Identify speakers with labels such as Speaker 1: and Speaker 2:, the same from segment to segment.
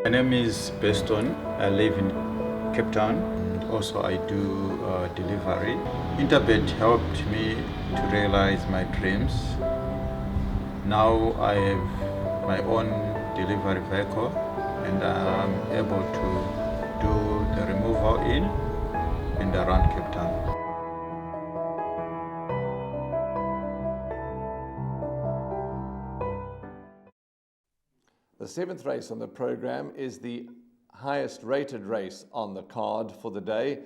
Speaker 1: My name is Beston. I live in Cape Town. Also, I do delivery. Interbet helped me to realize my dreams. Now I have my own delivery vehicle and I'm able to do the removal in and around Cape Town.
Speaker 2: The seventh race on the program is the highest rated race on the card for the day.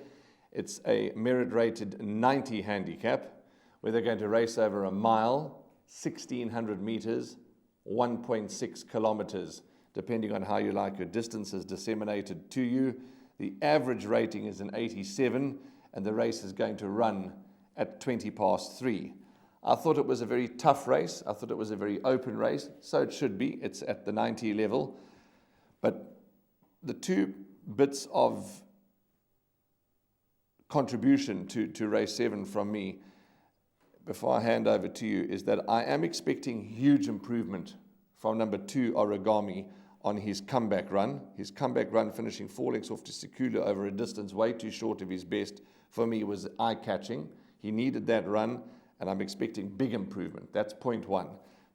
Speaker 2: It's a merit rated 90 handicap where they're going to race over a mile, 1,600 meters, 1.6 kilometers, depending on how you like your distances disseminated to you. The average rating is an 87 and the race is going to run at 3:20. I thought it was a very tough race. I thought it was a very open race. So it should be. It's at the 90 level. But the two bits of contribution to race 7 from me, before I hand over to you, is that I am expecting huge improvement from number 2, Origami, on his comeback run. His comeback run finishing 4 lengths off to Sekula over a distance way too short of his best, for me, was eye-catching. He needed that run, and I'm expecting big improvement. That's point 1.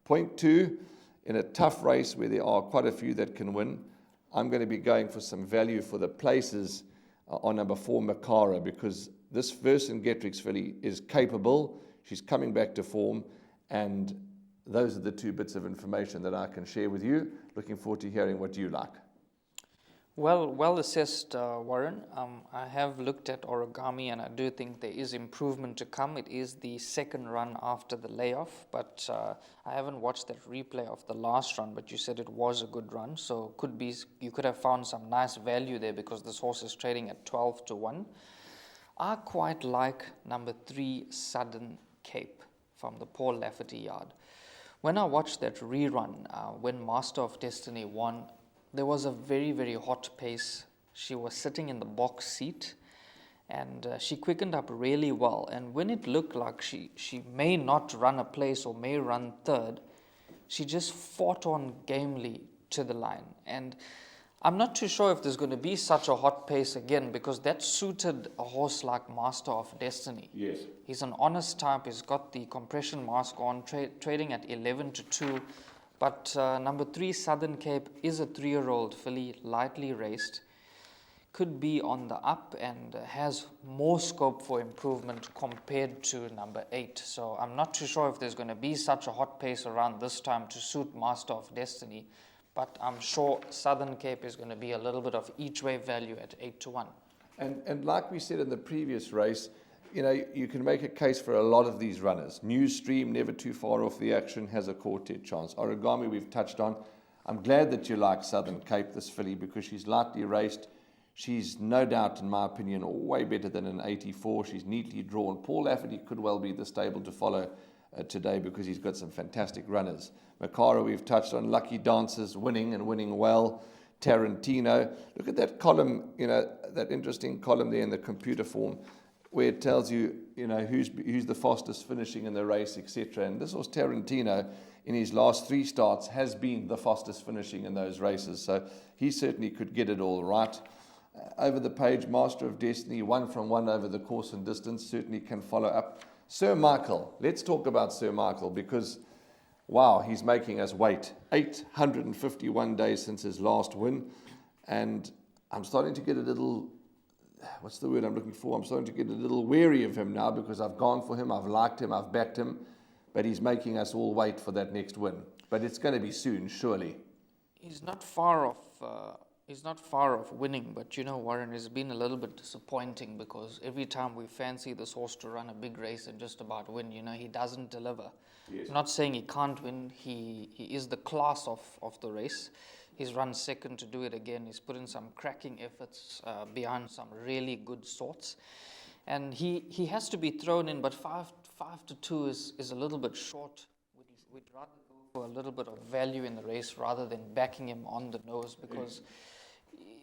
Speaker 2: Point 2, in a tough race where there are quite a few that can win, I'm going to be going for some value for the places on number 4, Makara, because this Vercingetorix filly is capable. She's coming back to form, and those are the 2 bits of information that I can share with you. Looking forward to hearing what you like.
Speaker 3: Well assessed, Warren. I have looked at Origami and I do think there is improvement to come. It is the second run after the layoff, but I haven't watched that replay of the last run, but you said it was a good run, so you could have found some nice value there because this horse is trading at 12-1. I quite like number 3, Southern Cape, from the Paul Lafferty yard. When I watched that rerun, when Master of Destiny won, there was a very, very hot pace. She was sitting in the box seat and she quickened up really well. And when it looked like she may not run a place or may run third, she just fought on gamely to the line. And I'm not too sure if there's going to be such a hot pace again, because that suited a horse like Master of Destiny.
Speaker 2: Yes.
Speaker 3: He's an honest type. He's got the compression mask on, trading at 11-2. But number 3, Southern Cape, is a 3-year-old filly, lightly raced, could be on the up and has more scope for improvement compared to number 8. So I'm not too sure if there's going to be such a hot pace around this time to suit Master of Destiny, but I'm sure Southern Cape is going to be a little bit of each way value at 8-1.
Speaker 2: And like we said in the previous race, you know, you can make a case for a lot of these runners. Newsstream, never too far off the action, has a quartet chance. Origami, we've touched on. I'm glad that you like Southern Cape, this filly, because she's lightly raced. She's no doubt, in my opinion, way better than an 84. She's neatly drawn. Paul Lafferty could well be the stable to follow today because he's got some fantastic runners. Makara, we've touched on. Lucky Dancers, winning and winning well. Tarantino. Look at that column, you know, that interesting column there in the computer form, where it tells you, you know, who's the fastest finishing in the race, etc. And this was Tarantino, in his last 3 starts, has been the fastest finishing in those races. So he certainly could get it all right. Over the page, Master of Destiny, 1 from 1 over the course and distance, certainly can follow up. Sir Michael, let's talk about Sir Michael, because, wow, he's making us wait. 851 days since his last win. And I'm starting to get a little... what's the word I'm looking for? I'm starting to get a little wary of him now, because I've gone for him, I've liked him, I've backed him, but he's making us all wait for that next win. But it's going to be soon, surely.
Speaker 3: He's not far off. He's not far off winning, but you know, Warren, it's been a little bit disappointing because every time we fancy this horse to run a big race and just about win, you know, he doesn't deliver. Yes. I'm not saying he can't win. He is the class of the race. He's run second to do it again. He's put in some cracking efforts behind some really good sorts. And he has to be thrown in, but 5-2 is a little bit short. We'd rather go for a little bit of value in the race rather than backing him on the nose, because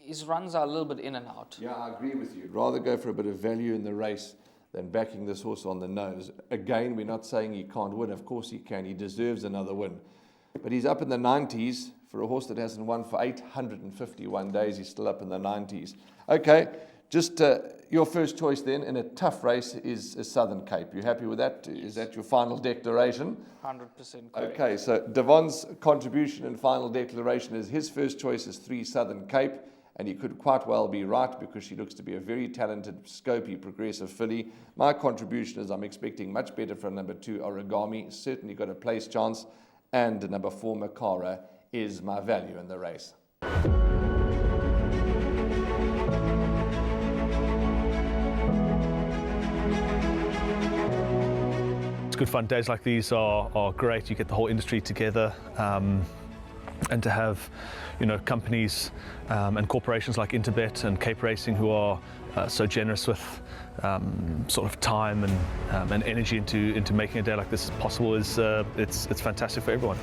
Speaker 3: his runs are a little bit in and out.
Speaker 2: Yeah, I agree with you. Rather go for a bit of value in the race than backing this horse on the nose. Again, we're not saying he can't win. Of course he can. He deserves another win. But he's up in the 90s, for a horse that hasn't won for 851 days. He's still up in the 90s. Okay, just your first choice then in a tough race is Southern Cape. You happy with that? Is that your final declaration?
Speaker 3: 100% correct.
Speaker 2: Okay, so Devon's contribution and final declaration is his first choice is 3 Southern Cape, and he could quite well be right because she looks to be a very talented, scopy, progressive filly. My contribution is I'm expecting much better from number 2 Origami, certainly got a place chance, and number 4 Makara is my value in the race.
Speaker 4: It's good fun. Days like these are great. You get the whole industry together, and to have, you know, companies and corporations like Interbet and Cape Racing who are so generous with sort of time and energy into making a day like this possible is it's fantastic for everyone.